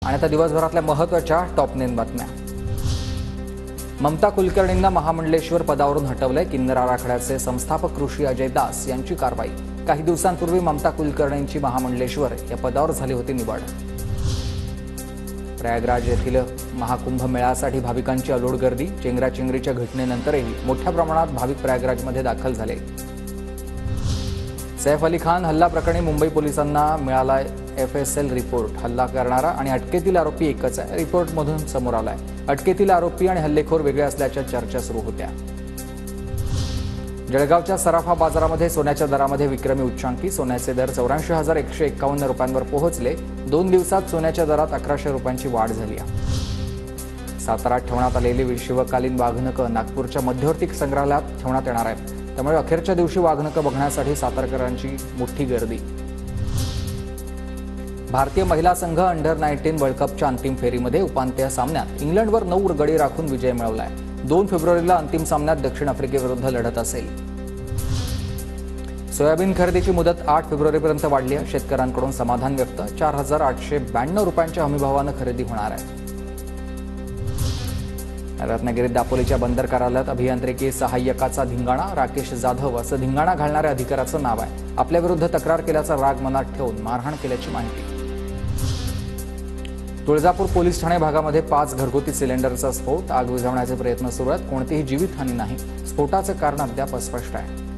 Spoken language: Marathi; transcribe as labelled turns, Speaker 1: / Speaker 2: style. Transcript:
Speaker 1: आणि आता दिवसभरातल्या महत्त्वाच्या टॉप 9 बातम्या। ममता कुलकर्णींना महामंडलेश्वर पदावरून हटवलंय। किन्नर आराखड्याचे संस्थापक ऋषी अजय दास यांची कारवाई। काही दिवसांपूर्वी ममता कुलकर्णींची महामंडलेश्वर या पदावर झाली होती निवड। प्रयागराज येथील महाकुंभ मेळ्यासाठी भाविकांची अलोट गर्दी। चेंगराचेंगरीच्या घटनेनंतरही मोठ्या प्रमाणात भाविक प्रयागराजमध्ये दाखल झाले। सैफ अली खान हल्ला प्रकरणी मुंबई पोलिसांना मिळाला FSL रिपोर्ट। हल्ला करणारा आणि अटकेतील आरोपी एकच आहे, रिपोर्टमधून समोर आलाय। अटकेतील आरोपी आणि हल्लेखोर वेगळे असल्याच्या चर्चा सुरू होत्या। जळगावच्या सराफा बाजारामध्ये सोन्याच्या दरामध्ये विक्रमी उच्चांकी। सोन्याचे दर 84,151 रुपयांवर पोहोचले। 2 दिवसात सोन्याच्या दरात 1100 रुपयांची वाढ झाली आहे। साताऱ्यात ठेवण्यात आलेली शिवकालीन वाघनकं नागपूरच्या मध्यवर्ती संग्रहालयात ठेवण्यात येणार आहेत। त्यामुळे अखेरच्या दिवशी वाघनकं बघण्यासाठी सातारकरांची मोठी गर्दी। भारतीय महिला संघ अंडर-19 वर्ल्ड कपच्या अंतिम फेरीमध्ये उपांत्य सामन्यात इंग्लंडवर 9 गडी राखून विजय मिळवलाय। 2 फेब्रुवारीला अंतिम सामन्यात दक्षिण आफ्रिकेविरुद्ध लढत असेल। सोयाबीन खरेदीची मुदत 8 फेब्रुवारीपर्यंत वाढली आहे। शेतकऱ्यांकडून समाधान व्यक्त। 4,892 रुपयांच्या हमीभावानं खरेदी होणार आहे। रत्नागिरीत दापोलीच्या बंदर कार्यालयात अभियांत्रिकी सहाय्यकाचा धिंगाणा। राकेश जाधव असं धिंगाणा घालणाऱ्या अधिकाऱ्याचं नाव आहे। आपल्याविरुद्ध तक्रार केल्याचा राग मनात ठेवून मारहाण केल्याची माहिती। तुळजापूर पोलीस ठाणे भागामध्ये 5 घरगुती सिलेंडरचा स्फोट। आग विझवण्याचे प्रयत्न सुरू आहेत। कोणतीही जीवितहानी नाही। स्फोटाचं कारण अद्याप अस्पष्ट आहे।